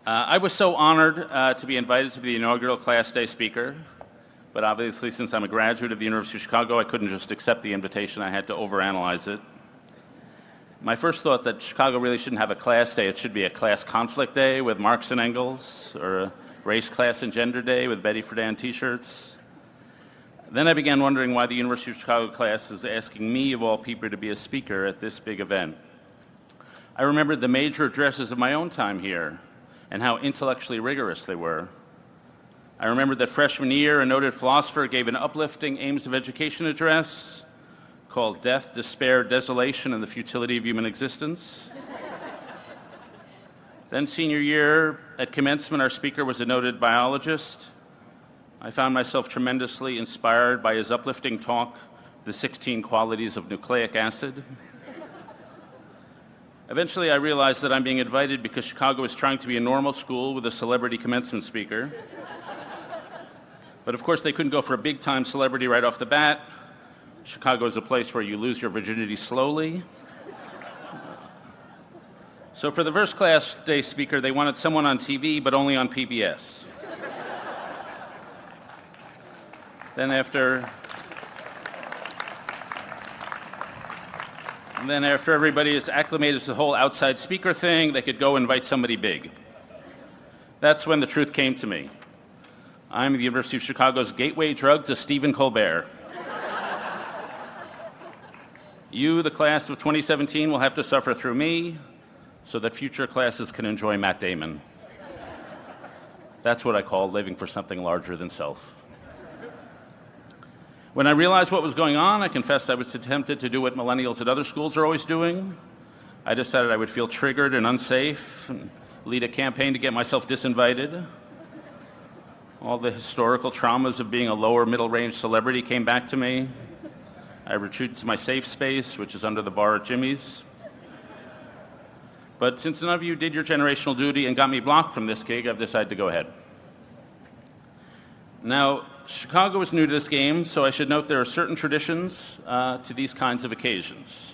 I was so honored to be invited to be the inaugural Class Day speaker, but obviously since I'm a graduate of the University of Chicago, I couldn't just accept the invitation. I had to overanalyze it. My first thought that Chicago really shouldn't have a class day. It should be a class conflict day with Marx and Engels, or a race, class, and gender day with Betty Friedan t-shirts. Then I began wondering why the University of Chicago class is asking me, of all people, to be a speaker at this big event. I remembered the major addresses of my own time here and how intellectually rigorous they were. I remembered that freshman year, a noted philosopher gave an uplifting aims of education address called Death, Despair, Desolation, and the Futility of Human Existence. Then senior year, at commencement, our speaker was a noted biologist. I found myself tremendously inspired by his uplifting talk, The 16 Qualities of Nucleic Acid. Eventually, I realized that I'm being invited because Chicago is trying to be a normal school with a celebrity commencement speaker. But of course, they couldn't go for a big-time celebrity right off the bat. Chicago is a place where you lose your virginity slowly. So for the first Class Day speaker, they wanted someone on TV, but only on PBS. Then after everybody is acclimated to the whole outside speaker thing, they could go invite somebody big. That's when the truth came to me. I'm the University of Chicago's gateway drug to Stephen Colbert. You, the class of 2017, will have to suffer through me so that future classes can enjoy Matt Damon. That's what I call living for something larger than self. When I realized what was going on, I confessed I was tempted to do what millennials at other schools are always doing. I decided I would feel triggered and unsafe and lead a campaign to get myself disinvited. All the historical traumas of being a lower middle-range celebrity came back to me. I retreated to my safe space, which is under the bar at Jimmy's. But since none of you did your generational duty and got me blocked from this gig, I've decided to go ahead. Now, Chicago is new to this game, so I should note there are certain traditions to these kinds of occasions.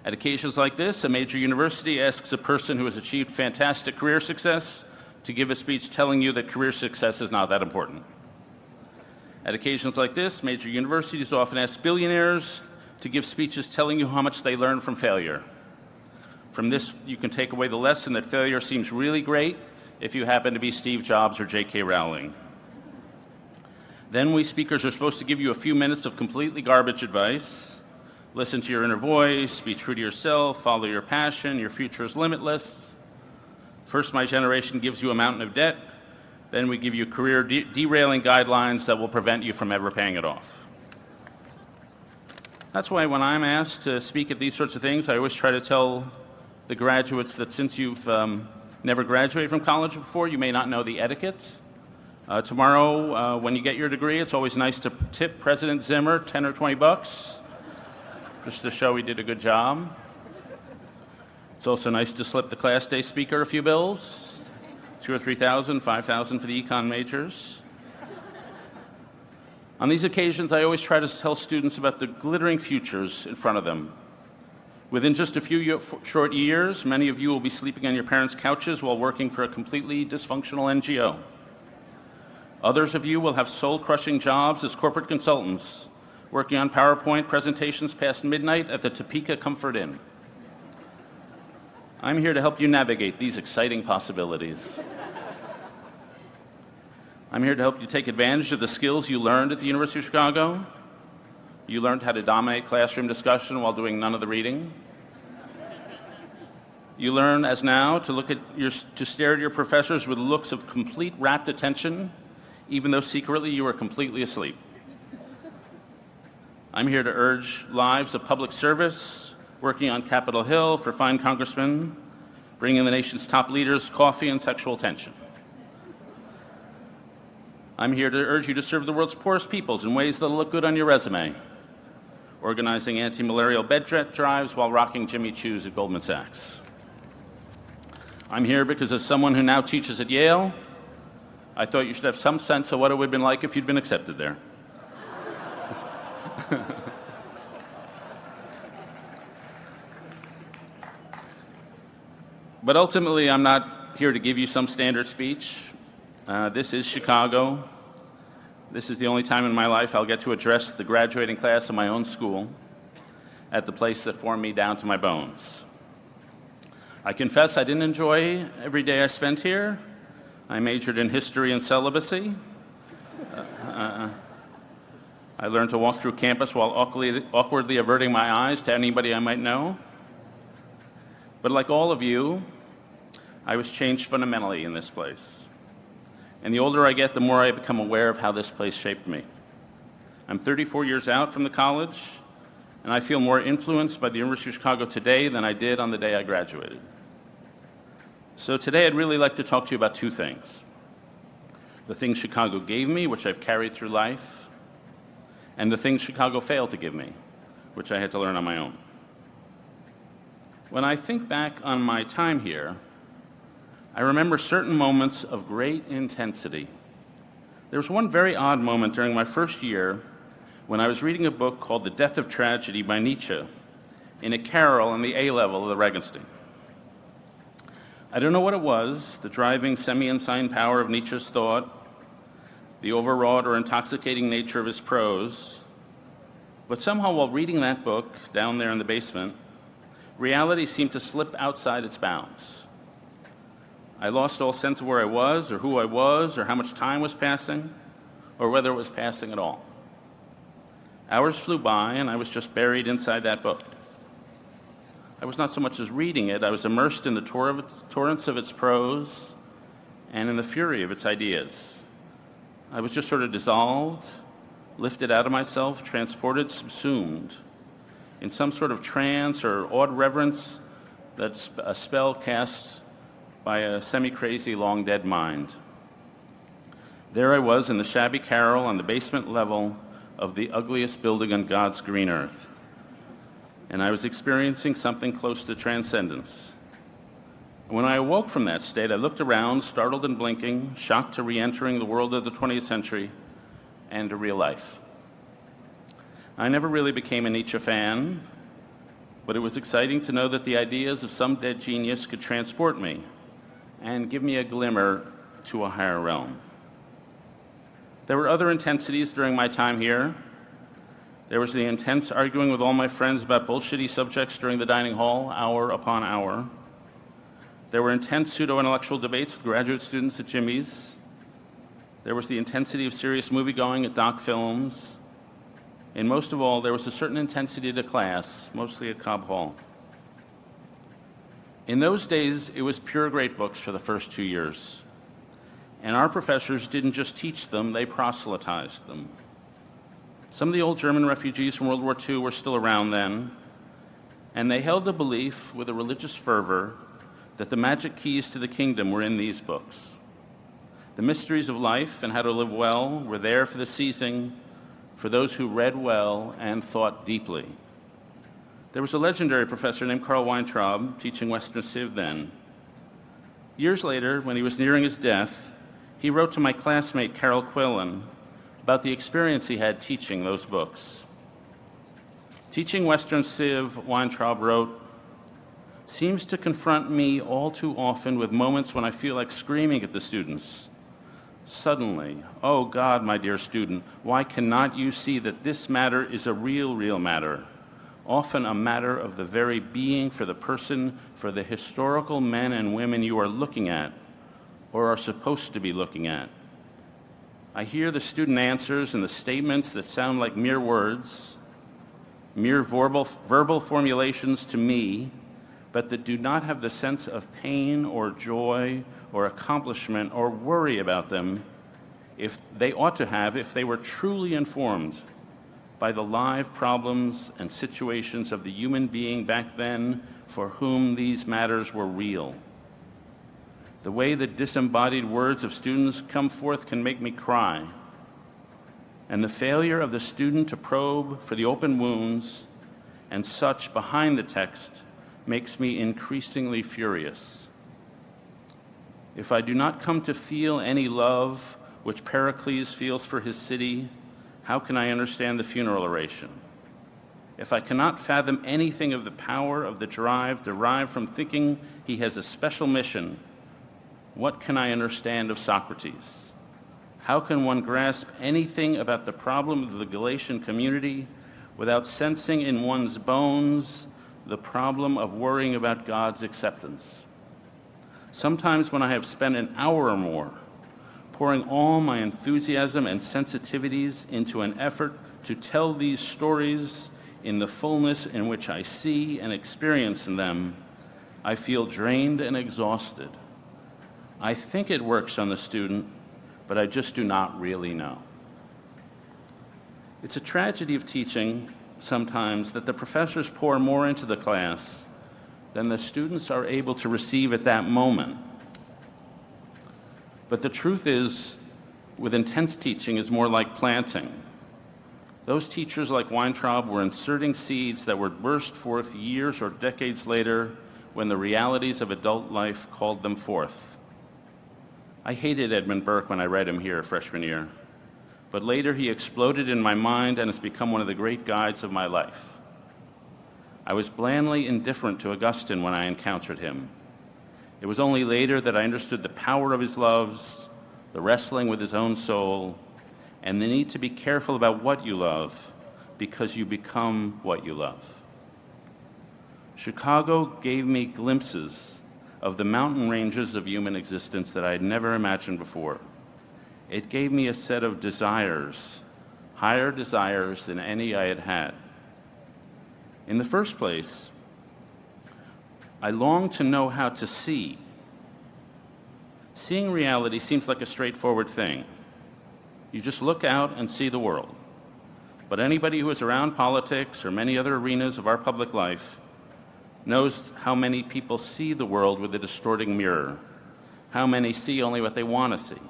At occasions like this, a major university asks a person who has achieved fantastic career success to give a speech telling you that career success is not that important. At occasions like this, major universities often ask billionaires to give speeches telling you how much they learned from failure. From this, you can take away the lesson that failure seems really great if you happen to be Steve Jobs or J.K. Rowling. Then we speakers are supposed to give you a few minutes of completely garbage advice. Listen to your inner voice, be true to yourself, follow your passion, your future is limitless. First, my generation gives you a mountain of debt. Then we give you career derailing guidelines that will prevent you from ever paying it off. That's why when I'm asked to speak at these sorts of things, I always try to tell the graduates that since you've never graduated from college before, you may not know the etiquette. Tomorrow, when you get your degree, it's always nice to tip President Zimmer 10 or 20 bucks, just to show he did a good job. It's also nice to slip the Class Day speaker a few bills, 2,000 or 3,000, 5,000 for the econ majors. On these occasions, I always try to tell students about the glittering futures in front of them. Within just a few short years, many of you will be sleeping on your parents' couches while working for a completely dysfunctional NGO. Others of you will have soul-crushing jobs as corporate consultants, working on PowerPoint presentations past midnight at the Topeka Comfort Inn. I'm here to help you navigate these exciting possibilities. I'm here to help you take advantage of the skills you learned at the University of Chicago. You learned how to dominate classroom discussion while doing none of the reading. You learn as now to stare at your professors with looks of complete rapt attention, even though secretly you are completely asleep. I'm here to urge lives of public service, working on Capitol Hill for fine congressmen, bringing the nation's top leaders coffee and sexual tension. I'm here to urge you to serve the world's poorest peoples in ways that look good on your resume, organizing anti-malarial bed drives while rocking Jimmy Choos at Goldman Sachs. I'm here because as someone who now teaches at Yale, I thought you should have some sense of what it would have been like if you'd been accepted there. But ultimately, I'm not here to give you some standard speech. This is Chicago. This is the only time in my life I'll get to address the graduating class of my own school at the place that formed me down to my bones. I confess I didn't enjoy every day I spent here. I majored in history and celibacy. I learned to walk through campus while awkwardly averting my eyes to anybody I might know. But like all of you, I was changed fundamentally in this place. And the older I get, the more I become aware of how this place shaped me. I'm 34 years out from the college, and I feel more influenced by the University of Chicago today than I did on the day I graduated. So today I'd really like to talk to you about two things. The things Chicago gave me, which I've carried through life, and the things Chicago failed to give me, which I had to learn on my own. When I think back on my time here, I remember certain moments of great intensity. There was one very odd moment during my first year when I was reading a book called The Death of Tragedy by Nietzsche in a carol in the A level of the Regenstein. I don't know what it was, the driving semi-insane power of Nietzsche's thought, the overwrought or intoxicating nature of his prose, but somehow while reading that book down there in the basement, reality seemed to slip outside its bounds. I lost all sense of where I was, or who I was, or how much time was passing, or whether it was passing at all. Hours flew by, and I was just buried inside that book. I was not so much as reading it, I was immersed in the torrents of its prose and in the fury of its ideas. I was just sort of dissolved, lifted out of myself, transported, subsumed, in some sort of trance or awed reverence that's a spell cast by a semi-crazy, long-dead mind. There I was in the shabby carrel on the basement level of the ugliest building on God's green earth, and I was experiencing something close to transcendence. When I awoke from that state, I looked around, startled and blinking, shocked to re-entering the world of the 20th century and to real life. I never really became a Nietzsche fan, but it was exciting to know that the ideas of some dead genius could transport me and give me a glimmer to a higher realm. There were other intensities during my time here. There was the intense arguing with all my friends about bullshitty subjects during the dining hall, hour upon hour. There were intense pseudo-intellectual debates with graduate students at Jimmy's. There was the intensity of serious movie-going at Doc Films. And most of all, there was a certain intensity to class, mostly at Cobb Hall. In those days, it was pure great books for the first 2 years. And our professors didn't just teach them, they proselytized them. Some of the old German refugees from World War II were still around then, and they held a belief with a religious fervor that the magic keys to the kingdom were in these books. The mysteries of life and how to live well were there for the seizing for those who read well and thought deeply. There was a legendary professor named Carl Weintraub teaching Western Civ then. Years later, when he was nearing his death, he wrote to my classmate Carol Quillen about the experience he had teaching those books. Teaching Western Civ, Weintraub wrote, seems to confront me all too often with moments when I feel like screaming at the students. Suddenly, oh God, my dear student, why cannot you see that this matter is a real matter? Often a matter of the very being for the person, for the historical men and women you are looking at, or are supposed to be looking at. I hear the student answers and the statements that sound like mere words, mere verbal formulations to me, but that do not have the sense of pain or joy or accomplishment or worry about them if they ought to have if they were truly informed by the live problems and situations of the human being back then for whom these matters were real. The way the disembodied words of students come forth can make me cry. And the failure of the student to probe for the open wounds and such behind the text makes me increasingly furious. If I do not come to feel any love which Pericles feels for his city, how can I understand the funeral oration? If I cannot fathom anything of the power of the drive derived from thinking he has a special mission, What can I understand of Socrates? How can one grasp anything about the problem of the Galatian community without sensing in one's bones the problem of worrying about God's acceptance? Sometimes when I have spent an hour or more pouring all my enthusiasm and sensitivities into an effort to tell these stories in the fullness in which I see and experience in them, I feel drained and exhausted. I think it works on the student, but I just do not really know. It's a tragedy of teaching sometimes that the professors pour more into the class than the students are able to receive at that moment. But the truth is, with intense teaching is more like planting. Those teachers like Weintraub were inserting seeds that would burst forth years or decades later when the realities of adult life called them forth. I hated Edmund Burke when I read him here freshman year, but later he exploded in my mind and has become one of the great guides of my life. I was blandly indifferent to Augustine when I encountered him. It was only later that I understood the power of his loves, the wrestling with his own soul, and the need to be careful about what you love because you become what you love. Chicago gave me glimpses of the mountain ranges of human existence that I had never imagined before. It gave me a set of desires, higher desires than any I had had. In the first place, I longed to know how to see. Seeing reality seems like a straightforward thing. You just look out and see the world. But anybody who is around politics or many other arenas of our public life knows how many people see the world with a distorting mirror, how many see only what they want to see,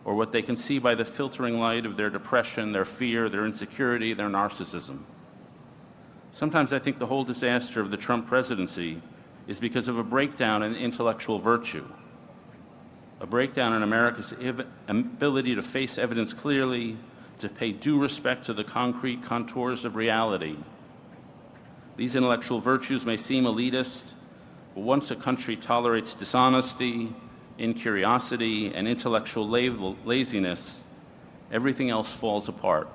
or what they can see by the filtering light of their depression, their fear, their insecurity, their narcissism. Sometimes I think the whole disaster of the Trump presidency is because of a breakdown in intellectual virtue, a breakdown in America's ability to face evidence clearly, to pay due respect to the concrete contours of reality. These intellectual virtues may seem elitist, but once a country tolerates dishonesty, incuriosity, and intellectual laziness, everything else falls apart.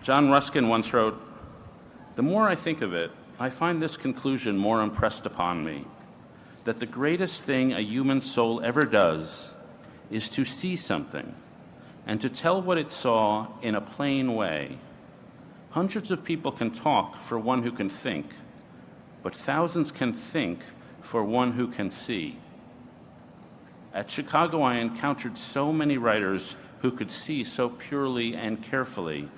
John Ruskin once wrote, "The more I think of it, I find this conclusion more impressed upon me, that the greatest thing a human soul ever does is to see something and to tell what it saw in a plain way. Hundreds of people can talk for one who can think, but thousands can think for one who can see." At Chicago, I encountered so many writers who could see so purely and carefully.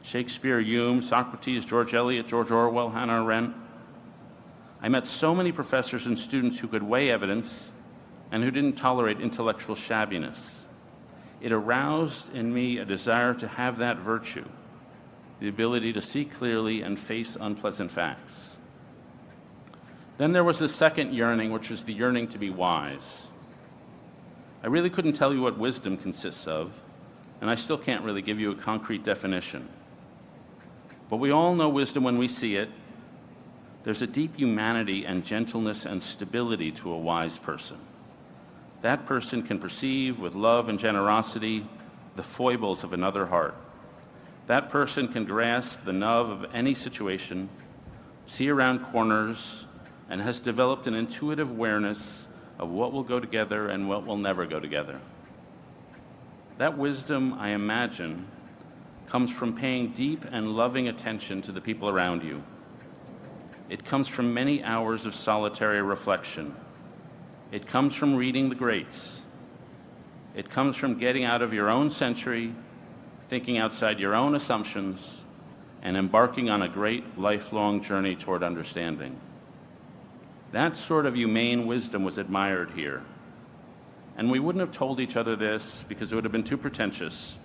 Shakespeare, Hume, Socrates, George Eliot, George Orwell, Hannah Arendt. I met so many professors and students who could weigh evidence and who didn't tolerate intellectual shabbiness. It aroused in me a desire to have that virtue, the ability to see clearly and face unpleasant facts. Then there was the second yearning, which was the yearning to be wise. I really couldn't tell you what wisdom consists of, and I still can't really give you a concrete definition. But we all know wisdom when we see it. There's a deep humanity and gentleness and stability to a wise person. That person can perceive with love and generosity the foibles of another heart. That person can grasp the nub of any situation, see around corners, and has developed an intuitive awareness of what will go together and what will never go together. That wisdom, I imagine, comes from paying deep and loving attention to the people around you. It comes from many hours of solitary reflection. It comes from reading the greats. It comes from getting out of your own century, thinking outside your own assumptions, and embarking on a great lifelong journey toward understanding. That sort of humane wisdom was admired here. And we wouldn't have told each other this because it would have been too pretentious.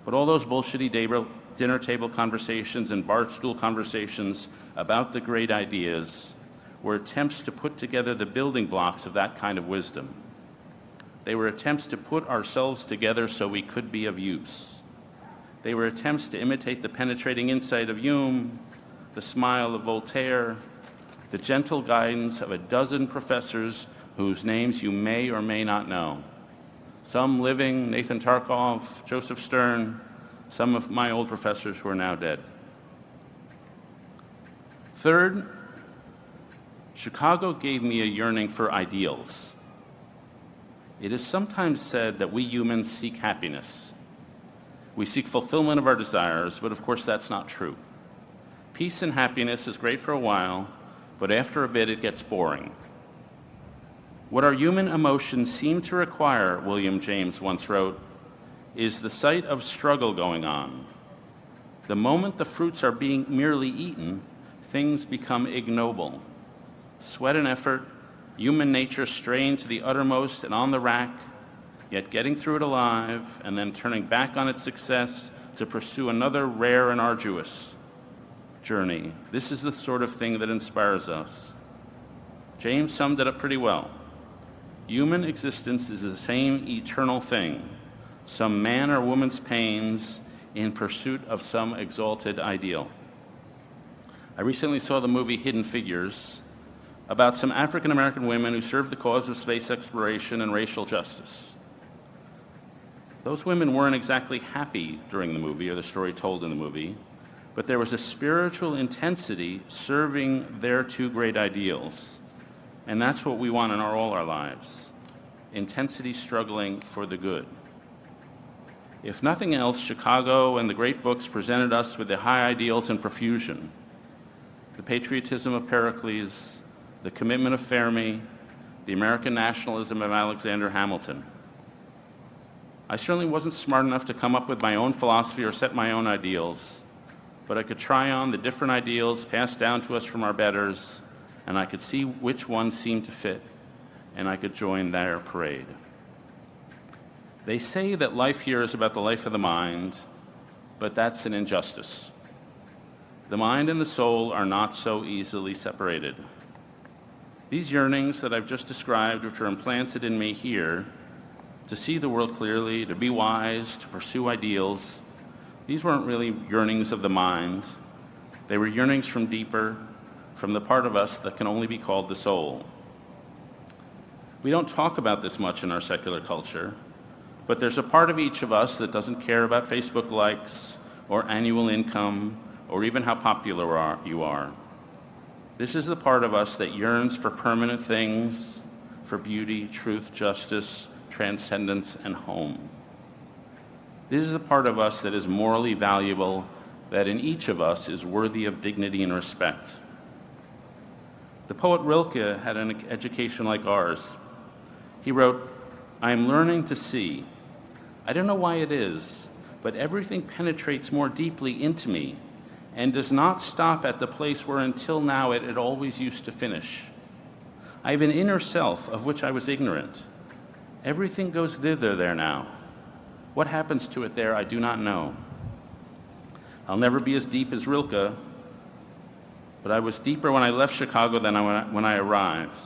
But all those bullshitty dinner table conversations and bar stool conversations about the great ideas were attempts to put together the building blocks of that kind of wisdom. They were attempts to put ourselves together so we could be of use. They were attempts to imitate the penetrating insight of Hume, the smile of Voltaire, the gentle guidance of a dozen professors whose names you may or may not know. Some living, Nathan Tarkov, Joseph Stern, some of my old professors who are now dead. Third, Chicago gave me a yearning for ideals. It is sometimes said that we humans seek happiness. We seek fulfillment of our desires, but of course that's not true. Peace and happiness is great for a while, but after a bit it gets boring. What our human emotions seem to require, William James once wrote, is the sight of struggle going on. The moment the fruits are being merely eaten, things become ignoble. Sweat and effort, human nature strained to the uttermost and on the rack, yet getting through it alive and then turning back on its success to pursue another rare and arduous journey. This is the sort of thing that inspires us. James summed it up pretty well. Human existence is the same eternal thing, some man or woman's pains in pursuit of some exalted ideal. I recently saw the movie Hidden Figures about some African American women who served the cause of space exploration and racial justice. Those women weren't exactly happy during the movie or the story told in the movie, but there was a spiritual intensity serving their two great ideals. And that's what we want in all our lives, intensity struggling for the good. If nothing else, Chicago and the great books presented us with the high ideals in profusion, the patriotism of Pericles, the commitment of Fermi, the American nationalism of Alexander Hamilton. I certainly wasn't smart enough to come up with my own philosophy or set my own ideals, but I could try on the different ideals passed down to us from our betters, and I could see which ones seemed to fit, and I could join their parade. They say that life here is about the life of the mind, but that's an injustice. The mind and the soul are not so easily separated. These yearnings that I've just described, which are implanted in me here, to see the world clearly, to be wise, to pursue ideals, these weren't really yearnings of the mind. They were yearnings from deeper, from the part of us that can only be called the soul. We don't talk about this much in our secular culture, but there's a part of each of us that doesn't care about Facebook likes or annual income or even how popular you are. This is the part of us that yearns for permanent things, for beauty, truth, justice, transcendence, and home. This is the part of us that is morally valuable, that in each of us is worthy of dignity and respect. The poet Rilke had an education like ours. He wrote, "I am learning to see. I don't know why it is, but everything penetrates more deeply into me and does not stop at the place where until now it had always used to finish. I have an inner self of which I was ignorant. Everything goes thither there now. What happens to it there, I do not know. I'll never be as deep as Rilke, but I was deeper when I left Chicago than when I arrived.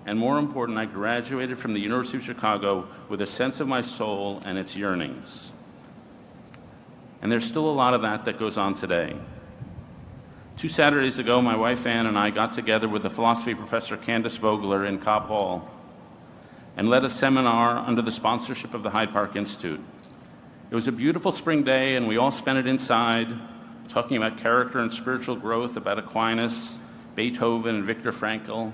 And more important, I graduated from the University of Chicago with a sense of my soul and its yearnings." And there's still a lot of that goes on today. 2 Saturdays ago, my wife Ann and I got together with the philosophy professor Candace Vogler in Cobb Hall and led a seminar under the sponsorship of the Hyde Park Institute. It was a beautiful spring day, and we all spent it inside, talking about character and spiritual growth, about Aquinas, Beethoven, and Viktor Frankl.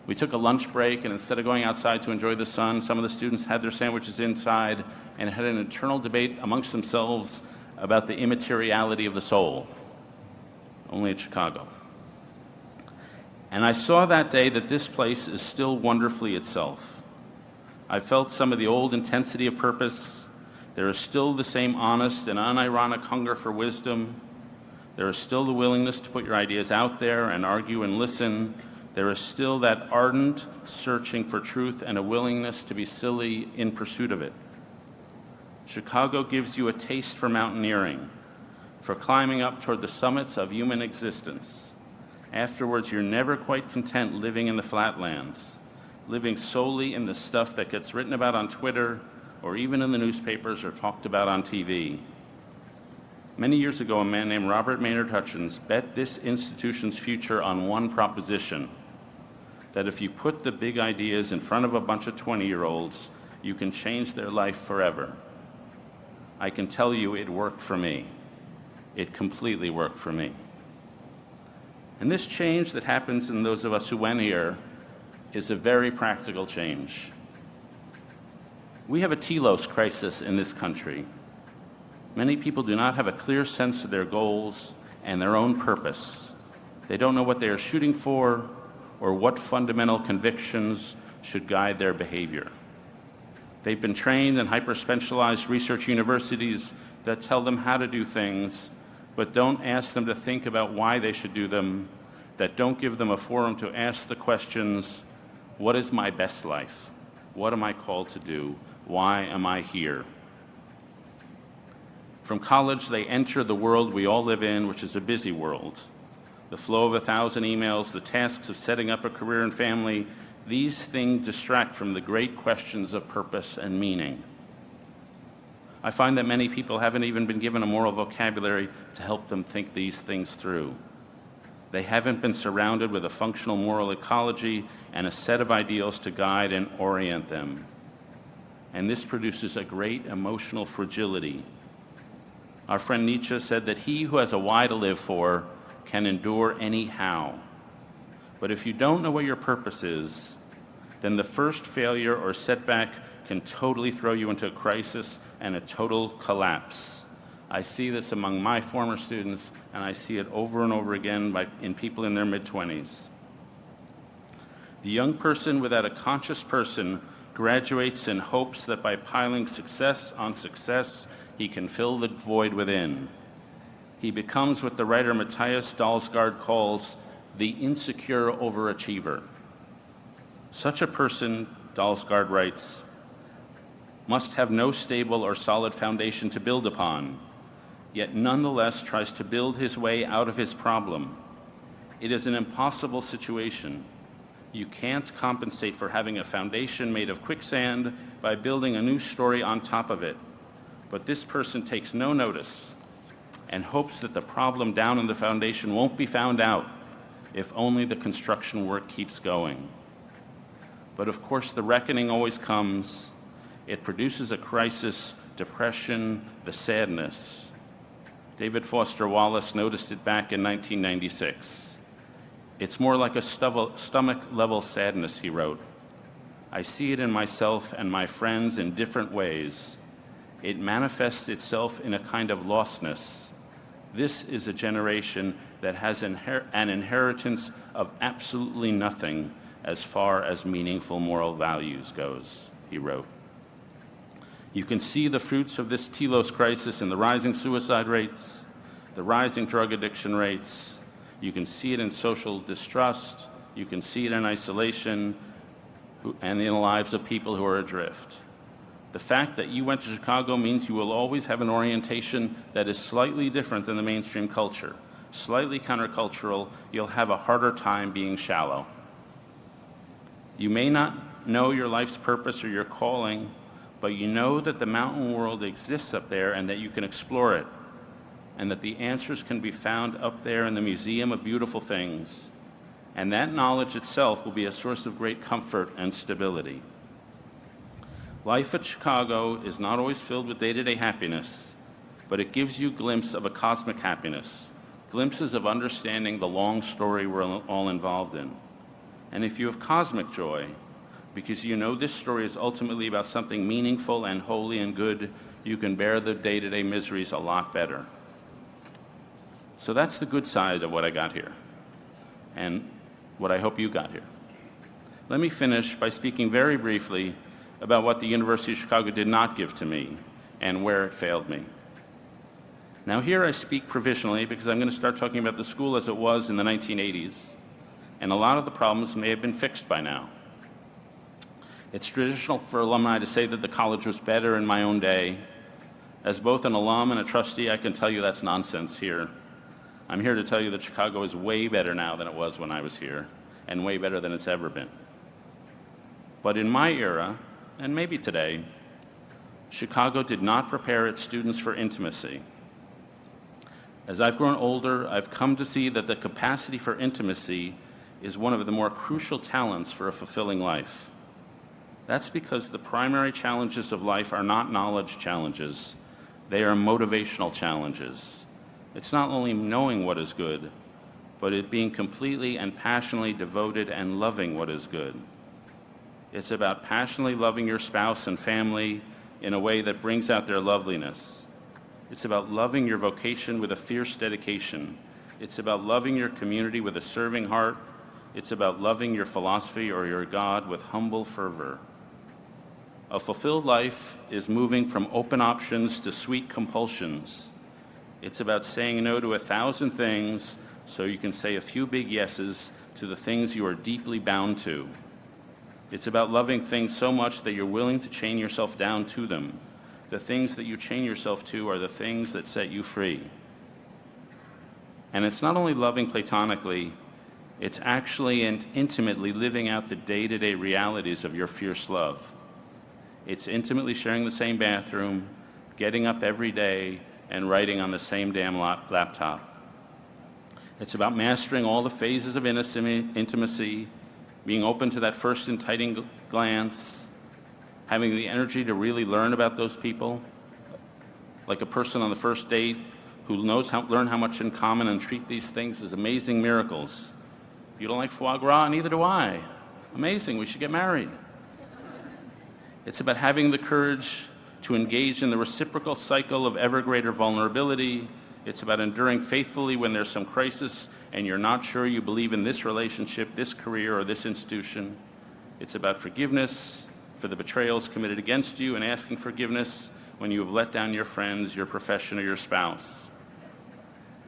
We took a lunch break, and instead of going outside to enjoy the sun, some of the students had their sandwiches inside and had an internal debate amongst themselves about the immateriality of the soul, only in Chicago. And I saw that day that this place is still wonderfully itself. I felt some of the old intensity of purpose. There is still the same honest and unironic hunger for wisdom. There is still the willingness to put your ideas out there and argue and listen. There is still that ardent searching for truth and a willingness to be silly in pursuit of it. Chicago gives you a taste for mountaineering, for climbing up toward the summits of human existence. Afterwards, you're never quite content living in the flatlands, living solely in the stuff that gets written about on Twitter or even in the newspapers or talked about on TV. Many years ago, a man named Robert Maynard Hutchins bet this institution's future on one proposition, that if you put the big ideas in front of a bunch of 20-year-olds, you can change their life forever. I can tell you it worked for me. It completely worked for me. And this change that happens in those of us who went here is a very practical change. We have a telos crisis in this country. Many people do not have a clear sense of their goals and their own purpose. They don't know what they are shooting for or what fundamental convictions should guide their behavior. They've been trained in hyper-specialized research universities that tell them how to do things, but don't ask them to think about why they should do them, that don't give them a forum to ask the questions, what is my best life? What am I called to do? Why am I here? From college, they enter the world we all live in, which is a busy world. The flow of 1,000 emails, the tasks of setting up a career and family, these things distract from the great questions of purpose and meaning. I find that many people haven't even been given a moral vocabulary to help them think these things through. They haven't been surrounded with a functional moral ecology and a set of ideals to guide and orient them. And this produces a great emotional fragility. Our friend Nietzsche said that he who has a why to live for can endure any how. But if you don't know what your purpose is, then the first failure or setback can totally throw you into a crisis and a total collapse. I see this among my former students, and I see it over and over again in people in their mid-20s. The young person without a conscious person graduates in hopes that by piling success on success, he can fill the void within. He becomes what the writer Matthias Dalsgaard calls the insecure overachiever. Such a person, Dalsgaard writes, must have no stable or solid foundation to build upon, yet nonetheless tries to build his way out of his problem. It is an impossible situation. You can't compensate for having a foundation made of quicksand by building a new story on top of it. But this person takes no notice and hopes that the problem down in the foundation won't be found out if only the construction work keeps going. But of course, the reckoning always comes. It produces a crisis, depression, the sadness. David Foster Wallace noticed it back in 1996. It's more like a stomach-level sadness, he wrote. I see it in myself and my friends in different ways. It manifests itself in a kind of lostness. This is a generation that has an inheritance of absolutely nothing as far as meaningful moral values goes, he wrote. You can see the fruits of this telos crisis in the rising suicide rates, the rising drug addiction rates. You can see it in social distrust. You can see it in isolation and in the lives of people who are adrift. The fact that you went to Chicago means you will always have an orientation that is slightly different than the mainstream culture, slightly countercultural. You'll have a harder time being shallow. You may not know your life's purpose or your calling, but you know that the mountain world exists up there and that you can explore it, and that the answers can be found up there in the Museum of Beautiful Things. And that knowledge itself will be a source of great comfort and stability. Life at Chicago is not always filled with day-to-day happiness, but it gives you a glimpse of a cosmic happiness, glimpses of understanding the long story we're all involved in. And if you have cosmic joy, because you know this story is ultimately about something meaningful and holy and good, you can bear the day-to-day miseries a lot better. So that's the good side of what I got here, and what I hope you got here. Let me finish by speaking very briefly about what the University of Chicago did not give to me and where it failed me. Now here I speak provisionally because I'm going to start talking about the school as it was in the 1980s, and a lot of the problems may have been fixed by now. It's traditional for alumni to say that the college was better in my own day. As both an alum and a trustee, I can tell you that's nonsense here. I'm here to tell you that Chicago is way better now than it was when I was here, and way better than it's ever been. But in my era, and maybe today, Chicago did not prepare its students for intimacy. As I've grown older, I've come to see that the capacity for intimacy is one of the more crucial talents for a fulfilling life. That's because the primary challenges of life are not knowledge challenges, they are motivational challenges. It's not only knowing what is good, but it being completely and passionately devoted and loving what is good. It's about passionately loving your spouse and family in a way that brings out their loveliness. It's about loving your vocation with a fierce dedication. It's about loving your community with a serving heart. It's about loving your philosophy or your God with humble fervor. A fulfilled life is moving from open options to sweet compulsions. It's about saying no to 1,000 things so you can say a few big yeses to the things you are deeply bound to. It's about loving things so much that you're willing to chain yourself down to them. The things that you chain yourself to are the things that set you free. And it's not only loving platonically, it's actually and intimately living out the day-to-day realities of your fierce love. It's intimately sharing the same bathroom, getting up every day, and writing on the same damn laptop. It's about mastering all the phases of intimacy, being open to that first enticing glance, having the energy to really learn about those people, like a person on the first date who learn how much in common and treat these things as amazing miracles. You don't like foie gras, neither do I. Amazing, we should get married. It's about having the courage to engage in the reciprocal cycle of ever greater vulnerability. It's about enduring faithfully when there's some crisis and you're not sure you believe in this relationship, this career, or this institution. It's about forgiveness for the betrayals committed against you and asking forgiveness when you have let down your friends, your profession, or your spouse.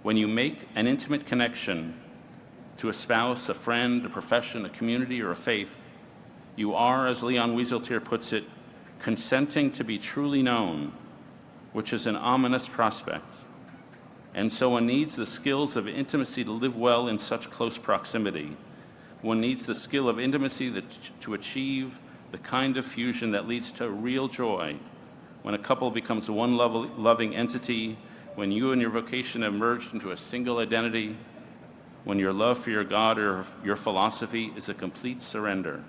When you make an intimate connection to a spouse, a friend, a profession, a community, or a faith, you are, as Leon Wieseltier puts it, consenting to be truly known, which is an ominous prospect. And so one needs the skills of intimacy to live well in such close proximity. One needs the skill of intimacy to achieve the kind of fusion that leads to real joy when a couple becomes one loving entity, when you and your vocation have merged into a single identity, when your love for your God or your philosophy is a complete surrender.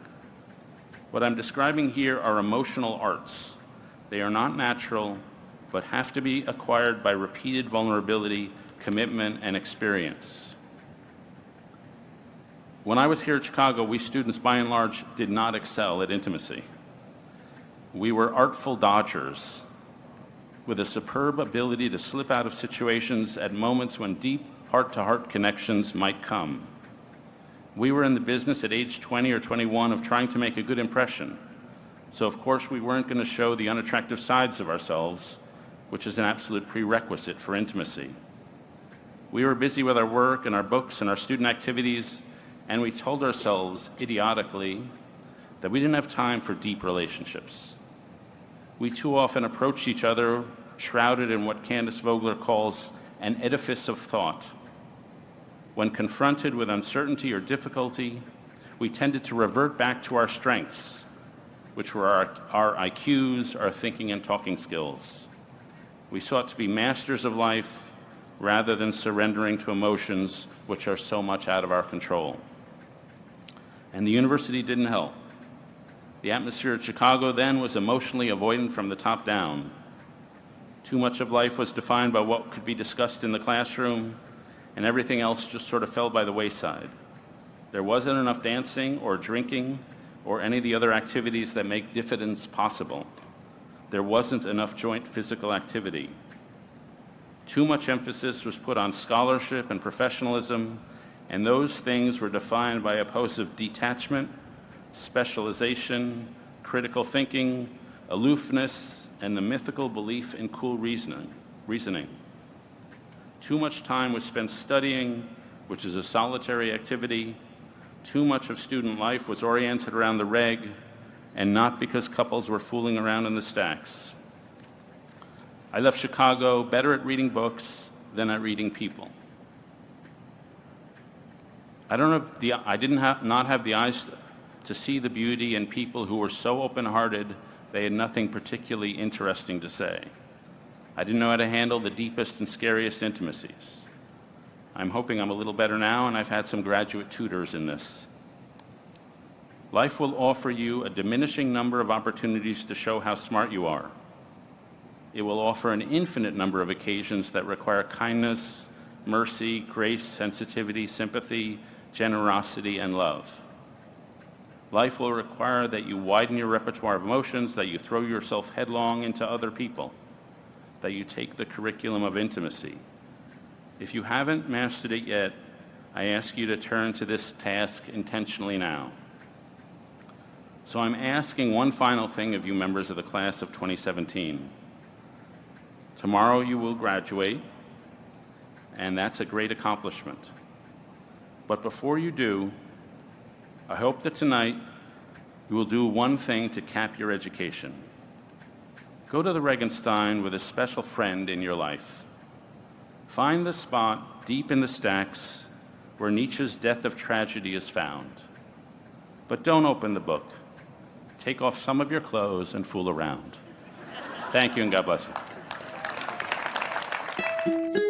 What I'm describing here are emotional arts. They are not natural, but have to be acquired by repeated vulnerability, commitment, and experience. When I was here at Chicago, we students, by and large, did not excel at intimacy. We were artful dodgers with a superb ability to slip out of situations at moments when deep heart-to-heart connections might come. We were in the business at age 20 or 21 of trying to make a good impression. So of course we weren't going to show the unattractive sides of ourselves, which is an absolute prerequisite for intimacy. We were busy with our work and our books and our student activities, and we told ourselves idiotically that we didn't have time for deep relationships. We too often approached each other shrouded in what Candace Vogler calls an edifice of thought. When confronted with uncertainty or difficulty, we tended to revert back to our strengths, which were our IQs, our thinking and talking skills. We sought to be masters of life rather than surrendering to emotions which are so much out of our control. And the university didn't help. The atmosphere at Chicago then was emotionally avoidant from the top down. Too much of life was defined by what could be discussed in the classroom, and everything else just sort of fell by the wayside. There wasn't enough dancing or drinking or any of the other activities that make diffidence possible. There wasn't enough joint physical activity. Too much emphasis was put on scholarship and professionalism, and those things were defined by a pose of detachment, specialization, critical thinking, aloofness, and the mythical belief in cool reasoning. Too much time was spent studying, which is a solitary activity. Too much of student life was oriented around the reg, and not because couples were fooling around in the stacks. I left Chicago better at reading books than at reading people. I did not have the eyes to see the beauty in people who were so open-hearted they had nothing particularly interesting to say. I didn't know how to handle the deepest and scariest intimacies. I'm hoping I'm a little better now, and I've had some graduate tutors in this. Life will offer you a diminishing number of opportunities to show how smart you are. It will offer an infinite number of occasions that require kindness, mercy, grace, sensitivity, sympathy, generosity, and love. Life will require that you widen your repertoire of emotions, that you throw yourself headlong into other people, that you take the curriculum of intimacy. If you haven't mastered it yet, I ask you to turn to this task intentionally now. So I'm asking one final thing of you members of the class of 2017. Tomorrow you will graduate, and that's a great accomplishment. But before you do, I hope that tonight you will do one thing to cap your education. Go to the Regenstein with a special friend in your life. Find the spot deep in the stacks where Nietzsche's Death of Tragedy is found. But don't open the book. Take off some of your clothes and fool around. Thank you, and God bless you.